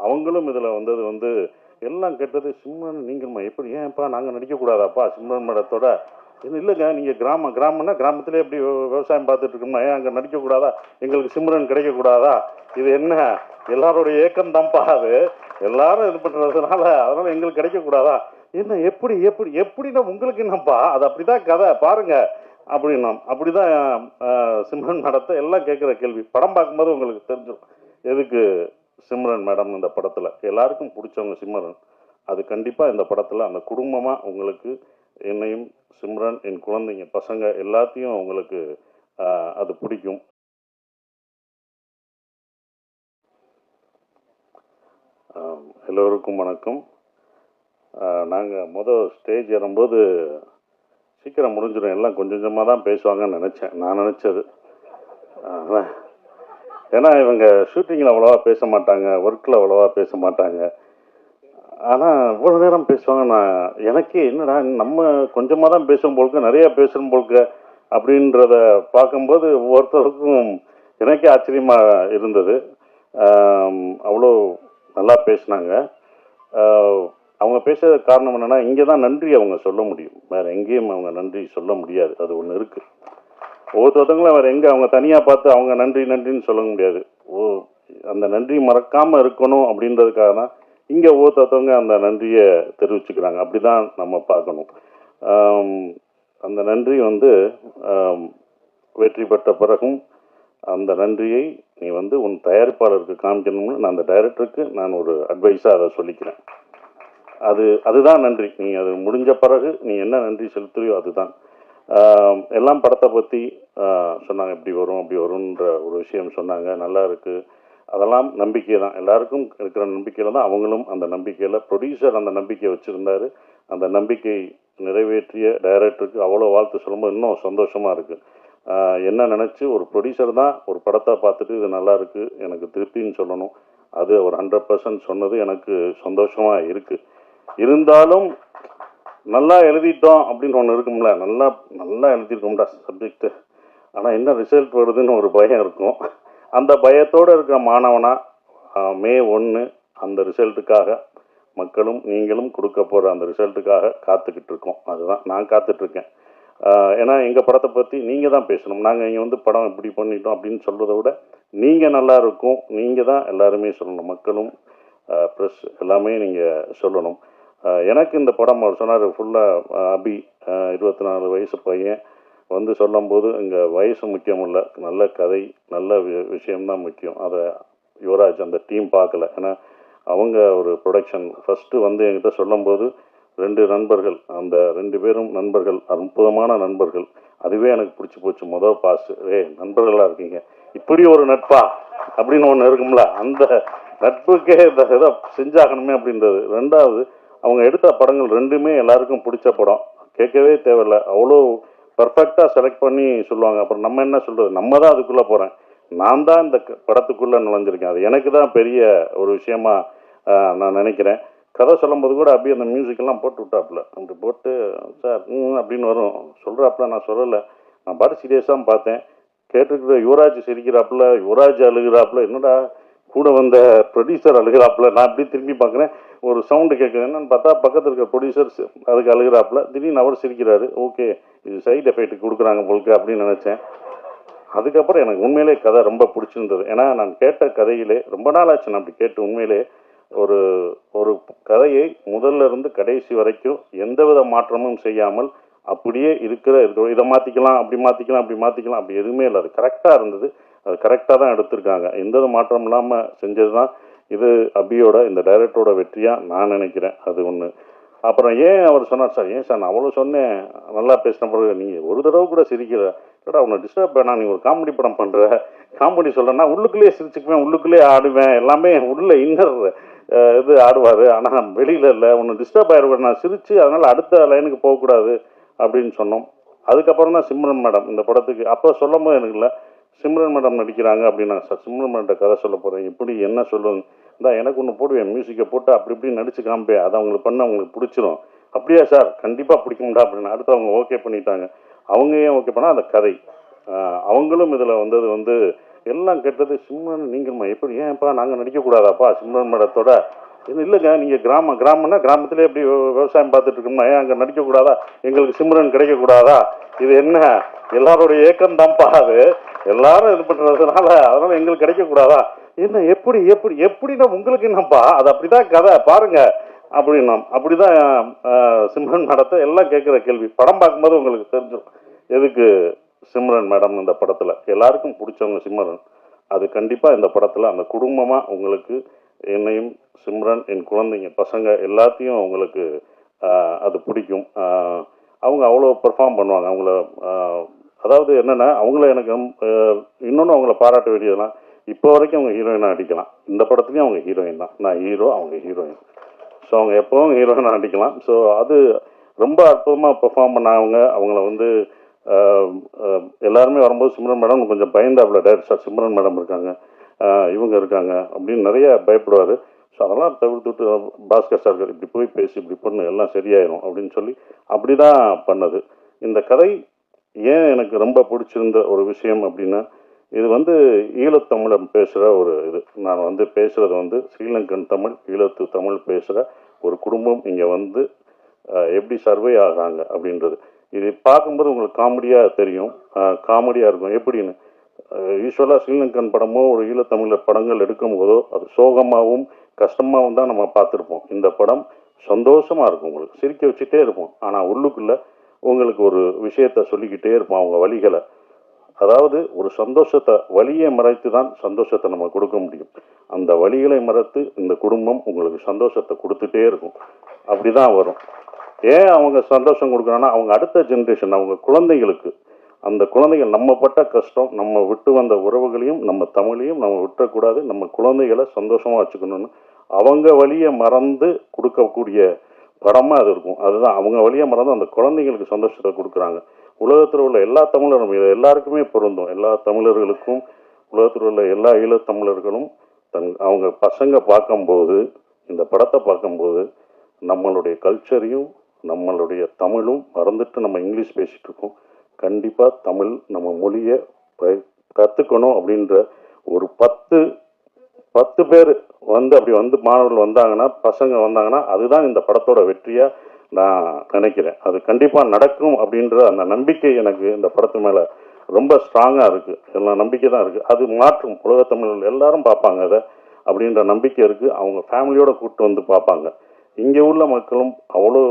அவங்களும் இதில் வந்தது வந்து எல்லாம் கேட்டது சிம்ரன் நீங்கள்மா எப்படி ஏன்ப்பா நாங்கள் நடிக்கக்கூடாதாப்பா சிம்ரன் மேடத்தோட இல்லைங்க நீங்கள் கிராமம்னா கிராமத்திலே எப்படி விவசாயம் பார்த்துட்டு இருக்கோம்னா ஏன் அங்கே நடிக்கக்கூடாதா எங்களுக்கு சிம்ரன் கிடைக்கக்கூடாதா இது என்ன எல்லாரோடைய ஏக்கம் தான்ப்பா அது எல்லாரும் இது பண்ணுறதுனால அதனால எங்களுக்கு கிடைக்கக்கூடாதா என்ன எப்படி எப்படி எப்படின்னா உங்களுக்கு என்னப்பா அது அப்படிதான் கதை பாருங்க அப்படின்னா அப்படிதான் சிம்ரன் மேடத்தை எல்லாம் கேட்குற கேள்வி படம் பார்க்கும்போது உங்களுக்கு தெரிஞ்சிடும் எதுக்கு சிம்ரன் மேடம் இந்த படத்தில் எல்லாருக்கும் பிடிச்சவங்க சிம்ரன் அது கண்டிப்பாக இந்த படத்தில் அந்த குடும்பமாக உங்களுக்கு என்னையும் சிம்ரன் என் குழந்தைங்க பசங்க எல்லாத்தையும் உங்களுக்கு அது பிடிக்கும். எல்லோருக்கும் வணக்கம். நாங்கள் ஸ்டேஜ் ஏறும்போது சீக்கிரம் முடிஞ்சிடும் எல்லாம் கொஞ்சம் கொஞ்சமாக தான் பேசுவாங்கன்னு நினச்சேன் நான் நினச்சது. ஏன்னா இவங்க ஷூட்டிங்கில் அவ்வளோவா பேச மாட்டாங்க ஒர்க்கில் அவ்வளோவா பேச மாட்டாங்க ஆனால் இவ்வளோ நேரம் பேசுவாங்க. நான் எனக்கே என்னடா நம்ம கொஞ்சமாக தான் பேசும் போல்க நிறையா பேசணும் போல்க அப்படின்றத பார்க்கும்போது ஒவ்வொருத்தருக்கும் எனக்கே ஆச்சரியமாக இருந்தது. அவ்வளோ நல்லா பேசினாங்க. அவங்க பேசுறது காரணம் என்னென்னா இங்கே தான் நன்றி அவங்க சொல்ல முடியும், வேறு எங்கேயும் அவங்க நன்றி சொல்ல முடியாது. அது ஒன்று இருக்குது. ஒவ்வொருத்தவங்களும் வேறு எங்கே அவங்க தனியாக பார்த்து அவங்க நன்றி நன்றின்னு சொல்ல முடியாது. அந்த நன்றி மறக்காமல் இருக்கணும் அப்படின்றதுக்காக தான் இங்கே ஒவ்வொருத்தவங்க அந்த நன்றியை தெரிவிச்சுக்கிறாங்க. அப்படி தான் நம்ம பார்க்கணும். அந்த நன்றி வந்து வெற்றி பெற்ற பிறகும் அந்த நன்றியை நீ வந்து உன் தயாரிப்பாளருக்கு காமிக்கணும்னு நான் அந்த டைரக்டருக்கு நான் ஒரு அட்வைஸாக அதை சொல்லிக்கிறேன். அதுதான் நன்றி. நீ அது முடிஞ்ச பிறகு நீ என்ன நன்றி செலுத்துறியோ அதுதான். எல்லாம் படத்தை பற்றி சொன்னாங்க, இப்படி வரும் அப்படி வரும்ன்ற ஒரு விஷயம் சொன்னாங்க. நல்லா இருக்குது. அதெல்லாம் நம்பிக்கை தான், எல்லாருக்கும் இருக்கிற நம்பிக்கையில் தான் அவங்களும் அந்த நம்பிக்கையில் ப்ரொடியூசர் அந்த நம்பிக்கையை வச்சுருந்தார். அந்த நம்பிக்கை நிறைவேற்றிய டைரக்டருக்கு அவ்வளோ வாழ்த்து சொல்லும்போது இன்னும் சந்தோஷமாக இருக்குது. என்ன நினச்சி ஒரு ப்ரொடியூசர் தான் ஒரு படத்தை பார்த்துட்டு இது நல்லா இருக்குது எனக்கு திருப்பின்னு சொல்லணும். அது ஒரு 100% சொன்னது எனக்கு சந்தோஷமாக இருக்குது. இருந்தாலும் நல்லா எழுதிட்டோம் அப்படின்னு ஒன்று இருக்கும்ல, நல்லா எழுதியிருக்கோம்டா சப்ஜெக்டு, ஆனால் என்ன ரிசல்ட் வருதுன்னு ஒரு பயம் இருக்கும். அந்த பயத்தோடு இருக்கிற மாணவனா மே 1 அந்த ரிசல்ட்டுக்காக மக்களும் நீங்களும் கொடுக்க போகிற அந்த ரிசல்ட்டுக்காக காத்துக்கிட்டு இருக்கோம். அதுதான் நான் காத்துட்ருக்கேன். ஏன்னா எங்கள் படத்தை பற்றி நீங்கள் தான் பேசணும். நாங்கள் இங்கே வந்து படம் இப்படி பண்ணிட்டோம் அப்படின்னு சொல்கிறத விட நீங்கள் நல்லா இருக்கும், நீங்கள் தான் எல்லாருமே சொல்லணும். மக்களும் ப்ரெஸ் எல்லாமே நீங்கள் சொல்லணும். எனக்கு இந்த படம் அவர் சொன்னார் ஃபுல்லாக அபி 24 வயசு பையன் வந்து சொல்லும்போது இங்கே வயசு முக்கியம் இல்லை, நல்ல கதை நல்ல விஷயம்தான் முக்கியம். அதை யுவராஜ் அந்த டீம் பார்க்கல. ஏன்னா அவங்க ஒரு ப்ரொடக்ஷன் ஃபஸ்ட்டு வந்து என்கிட்ட சொல்லும்போது 2 நண்பர்கள், அந்த 2 பேரும் நண்பர்கள், அற்புதமான நண்பர்கள். அதுவே எனக்கு பிடிச்சி போச்சு. பாஸ் நண்பர்களாக இருக்கீங்க, இப்படி ஒரு நட்பா அப்படின்னு ஒன்று இருக்கும்ல, அந்த நட்புக்கே இந்த இதை செஞ்சாகணுமே அப்படின்றது. 2வது அவங்க எடுத்த படங்கள் 2மே எல்லாருக்கும் பிடிச்ச படம், கேட்கவே தேவையில்லை, அவ்வளோ பர்ஃபெக்டாக செலக்ட் பண்ணி சொல்லுவாங்க. அப்புறம் நம்ம என்ன சொல்கிறது, நம்ம தான் அதுக்குள்ளே போகிறேன், நான் தான் இந்த படத்துக்குள்ளே நுழைஞ்சிருக்கேன். அது எனக்கு தான் பெரிய ஒரு விஷயமா நான் நினைக்கிறேன். கதை சொல்லும்போது கூட அப்படியே அந்த மியூசிக்கெல்லாம் போட்டு விட்டாப்புல, அப்படி போட்டு சார் அப்படின்னு வரும் சொல்கிறாப்புல. நான் சொல்லலை, நான் பாட்டு சீரியஸாக பார்த்தேன். கேட்டுக்கிற யுவராஜ் சிரிக்கிறாப்புல, யுவராஜ் அழுகிறாப்புல, என்னடா கூட வந்த ப்ரொடியூசர் அழுகிறாப்புல. நான் அப்படி திரும்பி பார்க்குறேன், ஒரு சவுண்டு கேட்குது. என்னன்னு பார்த்தா பக்கத்தில் இருக்கிற ப்ரொடியூசர் அதுக்கு அழுகிறாப்புல. திடீர்னு அவர் சிரிக்கிறாரு. ஓகே, இது சைடு எஃபெக்ட் கொடுக்குறாங்க போலுக்கு அப்படின்னு நினச்சேன். அதுக்கப்புறம் எனக்கு உண்மையிலே கதை ரொம்ப பிடிச்சிருந்தது. ஏன்னா நான் கேட்ட கதையிலே ரொம்ப நாள் ஆச்சு நான் அப்படி கேட்டு. உண்மையிலே ஒரு ஒரு கதையை முதல்ல இருந்து கடைசி வரைக்கும் எந்தவித மாற்றமும் செய்யாமல் அப்படியே இருக்கிற இதை மாற்றிக்கலாம் அப்படி மாற்றிக்கலாம் அப்படி மாற்றிக்கலாம் அப்படி எதுவுமே இல்லை. அது கரெக்டாக இருந்தது, அது கரெக்டாக தான் எடுத்திருக்காங்க. எந்த மாற்றம் இல்லாமல் செஞ்சது தான் இது அபியோட இந்த டைரக்டரோட வெற்றியாக நான் நினைக்கிறேன். அது ஒன்று. அப்புறம் ஏன் அவர் சொன்னார் சார், ஏன் சார் நான் அவ்வளோ சொன்னேன் நல்லா பேசின பிறகு நீங்கள் ஒரு தடவை கூட சிரிக்கிற, ஏடா உன்னை டிஸ்டர்ப் பண்ணா, நீ ஒரு காமெடி படம் பண்ணுற, காமெடி சொல்கிறேன்னா உள்ளுக்குள்ளேயே சிரிச்சுக்குவேன், உள்ளுக்குள்ளேயே ஆடுவேன், எல்லாமே உள்ள இன்னர் இது ஆடுவார், ஆனால் வெளியில் இல்லை, ஒன்று டிஸ்டர்ப் ஆகிடுவேன் நான் சிரித்து, அதனால் அடுத்த லைனுக்கு போகக்கூடாது அப்படின்னு சொன்னோம். அதுக்கப்புறம் தான் சிம்ரன் மேடம் இந்த படத்துக்கு அப்போ சொல்லும் போது எனக்கு இல்லை, சிம்ரன் மேடம் நடிக்கிறாங்க அப்படின்னா சார் சிம்ரன் மேடம் கதை சொல்ல போகிறேன், இப்படி என்ன சொல்லுங்க இந்த எனக்கு ஒன்று போடுவேன், மியூசிக்கை போட்டு அப்படி இப்படி நடிச்சு காமிப்பேன், அதை அவங்களுக்கு பண்ண அவங்களுக்கு பிடிச்சிரும். அப்படியா சார், கண்டிப்பாக பிடிக்கும்டா அப்படின்னு அடுத்து அவங்க ஓகே பண்ணிட்டாங்க. அவங்க ஏன் ஓகே பண்ணால் அந்த கதை அவங்களும் இதில் வந்தது வந்து எல்லாம் கேட்டது சிம்ரன் நீங்கள்மா எப்படி ஏன்ப்பா நாங்கள் நடிக்கக்கூடாதாப்பா சிம்ரன் மேடத்தோட இது இல்லைங்க நீங்கள் கிராமம்னா கிராமத்திலே எப்படி விவசாயம் பார்த்துட்டு இருக்கோம்னா ஏன் அங்கே நடிக்கக்கூடாதா எங்களுக்கு சிம்ரன் கிடைக்கக்கூடாதா இது என்ன எல்லாருடைய ஏக்கம் தான்ப்பா அது எல்லாரும் இது பண்ணுறதுனால அதனால எங்களுக்கு கிடைக்கக்கூடாதா என்ன எப்படி எப்படி எப்படின்னா உங்களுக்கு என்னப்பா அது அப்படிதான் கதை பாருங்க அப்படின்னா அப்படிதான் சிம்ரன் மேடத்தை எல்லாம் கேட்குற கேள்வி படம் பார்க்கும்போது உங்களுக்கு தெரிஞ்சிடும் எதுக்கு சிம்ரன் மேடம் இந்த படத்தில் எல்லாருக்கும் பிடிச்சவங்க சிம்ரன் அது கண்டிப்பாக இந்த படத்தில் அந்த குடும்பமாக உங்களுக்கு என்னையும் சிம்ரன் என் குழந்தைங்க பசங்க எல்லாத்தையும் அவங்களுக்கு அது பிடிக்கும் அவங்க அவ்வளோ பெர்ஃபார்ம் பண்ணுவாங்க அவங்கள அதாவது என்னென்னா அவங்கள எனக்கு இன்னொன்று அவங்கள பாராட்ட வேண்டியதுனா இப்போ வரைக்கும் அவங்க ஹீரோயினாக நடிக்கலாம் இந்த படத்துலையும் அவங்க ஹீரோயின் தான் நான் ஹீரோ அவங்க ஹீரோயின் ஸோ அவங்க எப்போவும் ஹீரோயினாக நடிக்கலாம் ஸோ அது ரொம்ப அற்புதமாக பெர்ஃபார்ம் பண்ணாங்க அவங்கள வந்து எல்லாருமே வரும்போது சிம்ரன் மேடம் கொஞ்சம் பயந்தாப்புல டைரக்டர் சிம்ரன் மேடம் இருக்காங்க இவங்க இருக்காங்க அப்படின்னு நிறைய பயப்படுவார் ஸோ அதெல்லாம் தவிர்த்துட்டு பாஸ்கர் சார் இப்படி போய் பேசி இப்படி பண்ணு எல்லாம் சரியாயிடும் அப்படின்னு சொல்லி அப்படி தான் பண்ணது இந்த கதை ஏன் எனக்கு ரொம்ப பிடிச்சிருந்த ஒரு விஷயம் அப்படின்னா இது வந்து ஈழத்தமிழம் பேசுகிற ஒரு இது நான் வந்து பேசுகிறது வந்து ஸ்ரீலங்கன் தமிழ் ஈழத்து தமிழ் பேசுகிற ஒரு குடும்பம் இங்கே வந்து எப்படி சர்வே ஆகிறாங்க அப்படின்றது இது பார்க்கும்போது உங்களுக்கு காமெடியாக தெரியும் காமெடியாக இருக்கும் எப்படின்னு யூஸ்வலாக ஸ்ரீலங்கன் படமோ ஒரு ஈழத்தமிழர் படங்கள் எடுக்கும் போதோ அது சோகமாகவும் கஷ்டமாகவும் தான் நம்ம பார்த்துருப்போம் இந்த படம் சந்தோஷமாக இருக்கும் உங்களுக்கு சிரிக்க வச்சுட்டே இருப்போம் ஆனால் உள்ளுக்குள்ளே உங்களுக்கு ஒரு விஷயத்த சொல்லிக்கிட்டே இருப்போம் அவங்க வழிகளை அதாவது ஒரு சந்தோஷத்தை வழியை மறைத்து தான் சந்தோஷத்தை நம்ம கொடுக்க முடியும் அந்த வழிகளை மறைத்து இந்த குடும்பம் உங்களுக்கு சந்தோஷத்தை கொடுத்துட்டே இருக்கும் அப்படி தான் வரும் ஏன் அவங்க சந்தோஷம் கொடுக்குறாங்கன்னா அவங்க அடுத்த ஜென்ரேஷன் அவங்க குழந்தைகளுக்கு அந்த குழந்தைகள் நம்ம பட்ட கஷ்டம் நம்ம விட்டு வந்த உறவுகளையும் நம்ம தமிழையும் நம்ம விட்டுறக்கூடாது நம்ம குழந்தைகளை சந்தோஷமாக வச்சுக்கணும்னு அவங்க வழியை மறந்து கொடுக்கக்கூடிய படமாக அது இருக்கும் அதுதான் அவங்க வழியை மறந்து அந்த குழந்தைங்களுக்கு சந்தோஷத்தை கொடுக்குறாங்க உலகத்தில் உள்ள எல்லா தமிழரும் இது எல்லாருக்குமே பொருந்தும் எல்லா தமிழர்களுக்கும் உலகத்தில் உள்ள எல்லா ஈழத்தமிழர்களும் அவங்க பசங்க பார்க்கும்போது இந்த படத்தை பார்க்கும்போது நம்மளுடைய கல்ச்சரையும் நம்மளுடைய தமிழும் மறந்துட்டு நம்ம இங்கிலீஷ் பேசிகிட்டு இருக்கோம் கண்டிப்பாக தமிழ் நம்ம மொழியை கற்றுக்கணும் அப்படின்ற ஒரு 10 பேர் வந்து அப்படி வந்து மாணவர்கள் வந்தாங்கன்னா பசங்க வந்தாங்கன்னா அதுதான் இந்த படத்தோட வெற்றியாக நான் நினைக்கிறேன் அது கண்டிப்பாக நடக்கும் அப்படின்ற அந்த நம்பிக்கை எனக்கு இந்த படத்து மேலே ரொம்ப ஸ்ட்ராங்காக இருக்குது எல்லா நம்பிக்கை தான் இருக்குது அது மாற்றும் உலகத்தமிழர்கள் எல்லாரும் பார்ப்பாங்க அதை அப்படின்ற நம்பிக்கை இருக்குது அவங்க ஃபேமிலியோடு கூப்பிட்டு வந்து பார்ப்பாங்க இங்கே உள்ள மக்களும் அவ்வளோ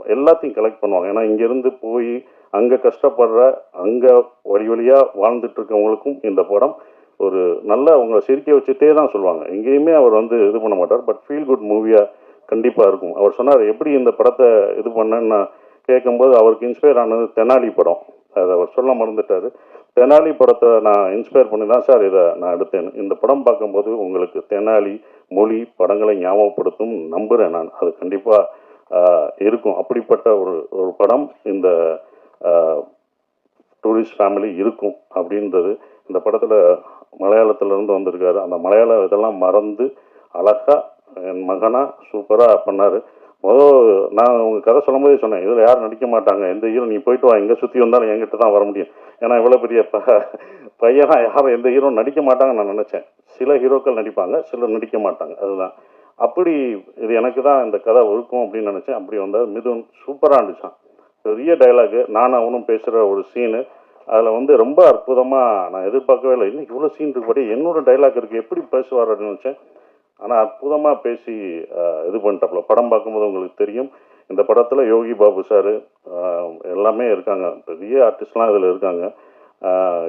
எல்லாத்தையும் கலெக்ட் பண்ணுவாங்க ஏன்னா இங்கேருந்து போய் அங்கே கஷ்டப்படுற அங்கே வழியாக வாழ்ந்துட்டு இருக்கவங்களுக்கும் இந்த படம் ஒரு நல்ல அவங்க சிரிக்க வச்சுட்டே தான் சொல்லுவாங்க எங்கேயுமே அவர் வந்து இது பண்ண மாட்டார் பட் ஃபீல் குட் மூவியாக கண்டிப்பாக இருக்கும் அவர் சொன்னார் எப்படி இந்த படத்தை இது பண்ணேன்னு நான் கேட்கும்போது அவருக்கு இன்ஸ்பயர் ஆனது தெனாலி படம் அதை அவர் சொல்ல மறந்துட்டார் தெனாலி படத்தை நான் இன்ஸ்பயர் பண்ணி தான் சார் இதை நான் எடுத்தேன் இந்த படம் பார்க்கும்போது உங்களுக்கு தெனாலி மொழி படங்களை ஞாபகப்படுத்தும் நம்புகிறேன் நான் அது கண்டிப்பாக இருக்கும் அப்படிப்பட்ட ஒரு படம் இந்த டூரிஸ்ட் ஃபேமிலி இருக்கும் அப்படின்றது இந்த படத்தில் மலையாளத்திலேருந்து வந்திருக்காரு அந்த மலையாள இதெல்லாம் மறந்து அழகாக என் மகனாக சூப்பராக பண்ணார் நான் உங்கள் கதை சொல்லும்போதே சொன்னேன் இதில் யாரும் நடிக்க மாட்டாங்க எந்த ஹீரோ நீ போயிட்டு வா எங்கே சுற்றி வந்தாலும் என்கிட்ட தான் வர முடியும் ஏன்னா இவ்வளோ பெரிய பையனா யாரும் எந்த ஹீரோ நடிக்க மாட்டாங்கன்னு நான் நினச்சேன் சில ஹீரோக்கள் நடிப்பாங்க சிலர் நடிக்க மாட்டாங்க அதுதான் அப்படி இது எனக்கு தான் இந்த கதை இருக்கும் அப்படின்னு நினச்சேன் அப்படி வந்தால் மிதுன் சூப்பராக இருந்துச்சான் பெரிய டைலாகு நானும் அவனும் பேசுகிற ஒரு சீனு அதில் வந்து ரொம்ப அற்புதமாக நான் எதிர்பார்க்கவே இல்லை இன்னும் இவ்வளோ சீன் இருக்குபடி என்னோட டைலாக் இருக்குது எப்படி பேசுவார் அப்படின்னு நினச்சேன் ஆனால் அற்புதமாக பேசி இது பண்ணிட்டாப்புல படம் பார்க்கும்போது உங்களுக்கு தெரியும் இந்த படத்தில் யோகி பாபு சார் எல்லாமே இருக்காங்க பெரிய ஆர்டிஸ்ட்லாம் இதில் இருக்காங்க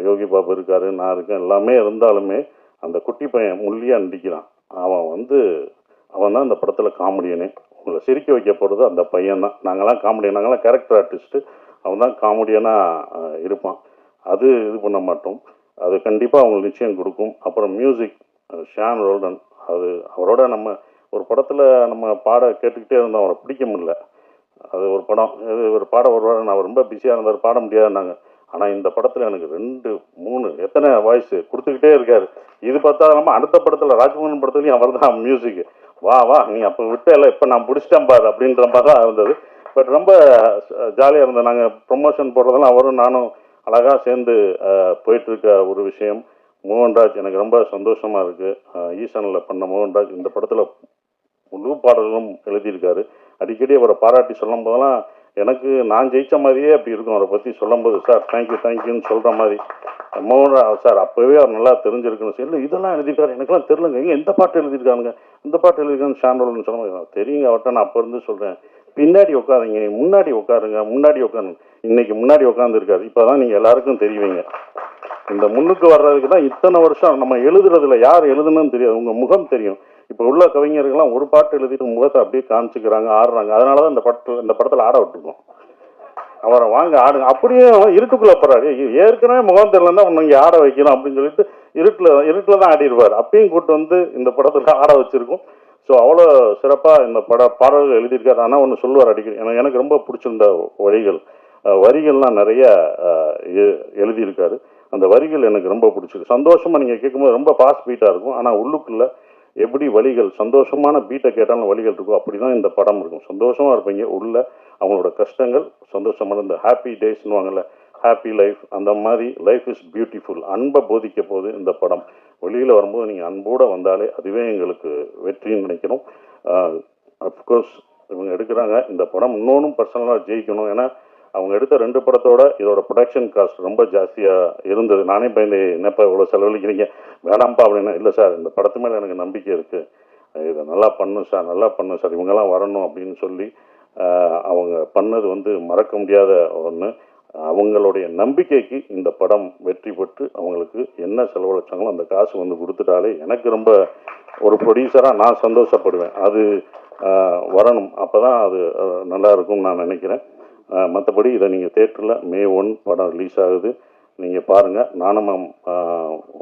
யோகி பாபு இருக்கார் நான் இருக்கேன் எல்லாமே இருந்தாலுமே அந்த குட்டி பையன் முள்ளியாக நடிக்கிறான் அவன் தான் இந்த படத்தில் காமெடியனே உங்களை சிரிக்க வைக்க போகிறது அந்த பையன் தான் நாங்களாம் காமெடியன் நாங்களாம் கேரக்டர் ஆர்டிஸ்ட்டு அவன் தான் காமெடியனாக இருப்பான் அது இது பண்ண மாட்டோம் அது கண்டிப்பாக அவங்களுக்கு நிச்சயம் கொடுக்கும் அப்புறம் மியூசிக் ஷான் ரோல்டன் அது அவரோட நம்ம ஒரு படத்தில் நம்ம பாட கேட்டுக்கிட்டே இருந்தோம் அவரை பிடிக்க முடியல அது ஒரு படம் ஒரு பாட ஒரு நான் ரொம்ப பிஸியாக இருந்தார் பாட முடியாதுன்னாங்க ஆனால் இந்த படத்தில் எனக்கு 2 3 எத்தனை வாய்ஸ் கொடுத்துக்கிட்டே இருக்காரு இது பார்த்தா நம்ம அடுத்த படத்தில் ராஜ்மோகன் படத்துலையும் அவர் தான் மியூசிக் வா நீ அப்போ விட்டல இப்போ நான் பிடிச்சிட்டேன் பாரு அப்படின்ற மாதிரி தான் இருந்தது பட் ரொம்ப ஜாலியாக இருந்தது நாங்கள் ப்ரொமோஷன் போடுறதெல்லாம் அவரும் நானும் அழகாக சேர்ந்து போயிட்டுருக்க ஒரு விஷயம் மோகன்ராஜ் எனக்கு ரொம்ப சந்தோஷமாக இருக்குது. ஈசனில் பண்ண மோகன்ராஜ் இந்த படத்தில் முழு பாடல்களும் எழுதியிருக்காரு. அடிக்கடி அவரை பாராட்டி சொல்லும் போதெல்லாம் எனக்கு நான் ஜெயித்த மாதிரியே அப்படி இருக்கும். அவரை பற்றி சொல்லும்போது சார் தேங்க்யூன்னு சொல்கிற மாதிரி மோகன்ராஜ் சார் அப்போவே அவர் நல்லா தெரிஞ்சிருக்குன்னு சொல்லி இதெல்லாம் எழுதியிருக்காரு எனக்குலாம் தெரிலங்க. எங்கே எந்த பாட்டு எழுதியிருக்காங்க இந்த பாட்டு எழுதியிருக்கான்னு ஷாண்டோல்னு சொன்ன தெரியுங்க அவர்கிட்ட நான் அப்போ இருந்து சொல்கிறேன். பின்னாடி உட்காருங்க முன்னாடி உட்காருங்க இன்னைக்கு முன்னாடி உட்காந்துருக்காரு. இப்போ தான் நீங்கள் எல்லாருக்கும் தெரியுவீங்க. இந்த முன்னுக்கு வர்றதுக்கு தான் இத்தனை வருஷம் நம்ம எழுதுறதுல யார் எழுதுன்னு தெரியாது. உங்கள் முகம் தெரியும். இப்போ உள்ள கவிஞர்கள்லாம் ஒரு பாட்டு எழுதிட்டு முகத்தை அப்படியே காமிச்சுக்கிறாங்க ஆடுறாங்க. அதனால தான் இந்த படத்தில் ஆட விட்டுருக்கோம். அவரை வாங்க ஆடுங்க அப்படியே இருட்டுக்குள்ளே போறாரு. ஏற்கனவே முகம் தெரியலன்னா உன்னை இங்கே ஆட வைக்கணும் அப்படின்னு சொல்லிட்டு இருட்டில் தான் ஆடிடுவார். அப்பயும் கூப்பிட்டு வந்து இந்த படத்தில் ஆட வச்சிருக்கோம். ஸோ அவ்வளோ சிறப்பாக இந்த பாடல்கள் எழுதியிருக்காரு. ஆனால் ஒன்று சொல்லுவார் அடிக்கடி எனக்கு ரொம்ப பிடிச்சிருந்த வரிகள்லாம் நிறைய எழுதியிருக்காரு. அந்த வரிகள் எனக்கு ரொம்ப பிடிச்சிருக்கு. சந்தோஷமாக நீங்கள் கேட்கும்போது ரொம்ப ஃபாஸ்ட் பீட்டாக இருக்கும். ஆனால் உள்ளுக்குள்ளே எப்படி வழிகள் சந்தோஷமான பீட்டை கேட்டாலும் வழிகள் இருக்கும். அப்படி தான் இந்த படம் இருக்கும். சந்தோஷமாக இருப்பீங்க. உள்ள அவங்களோட கஷ்டங்கள் சந்தோஷமான இந்த ஹாப்பி டேஸ்னுவாங்கல்ல ஹாப்பி லைஃப் அந்த மாதிரி லைஃப் இஸ் பியூட்டிஃபுல் அன்பை போதிக்க போது இந்த படம். வெளியில் வரும்போது நீங்கள் அன்போடு வந்தாலே அதுவே எங்களுக்கு வெற்றின்னு நினைக்கிறோம். அஃப்கோர்ஸ் இவங்க எடுக்கிறாங்க இந்த படம் இன்னொன்றும் பர்சனலாக ஜெயிக்கணும். ஏன்னா அவங்க எடுத்த 2 படத்தோட இதோட ப்ரொடக்ஷன் காஸ்ட் ரொம்ப ஜாஸ்தியாக இருந்தது. நானே பயந்து என்னப்பா இவ்வளோ செலவழிக்கிறீங்க வேணாம்ப்பா அப்படின்னா இல்லை சார் இந்த படத்து மேலே எனக்கு நம்பிக்கை இருக்குது. இதை நல்லா பண்ணும் சார் இவங்கெல்லாம் வரணும் அப்படின்னு சொல்லி அவங்க பண்ணது மறக்க முடியாத ஒன்று. அவங்களுடைய நம்பிக்கைக்கு இந்த படம் வெற்றி பெற்று அவங்களுக்கு என்ன செலவழிச்சாங்களோ அந்த காசு கொடுத்துட்டாலே எனக்கு ரொம்ப ஒரு ப்ரொடியூசராக நான் சந்தோஷப்படுவேன். அது வரணும். அப்போ தான் அது நல்லா இருக்கும்னு நான் நினைக்கிறேன். மற்றபடி இதை நீங்கள் தேட்டரில் May 1 படம் ரிலீஸ் ஆகுது. நீங்கள் பாருங்கள். நானும்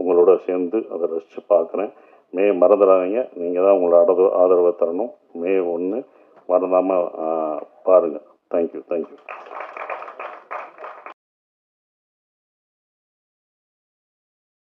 உங்களோட சேர்ந்து அதை ரசித்து பார்க்குறேன். மறந்துடாதீங்க. நீங்கள் தான் உங்களோட ஆதரவை தரணும். May 1 மறந்தாமல் பாருங்கள். தேங்க்யூ.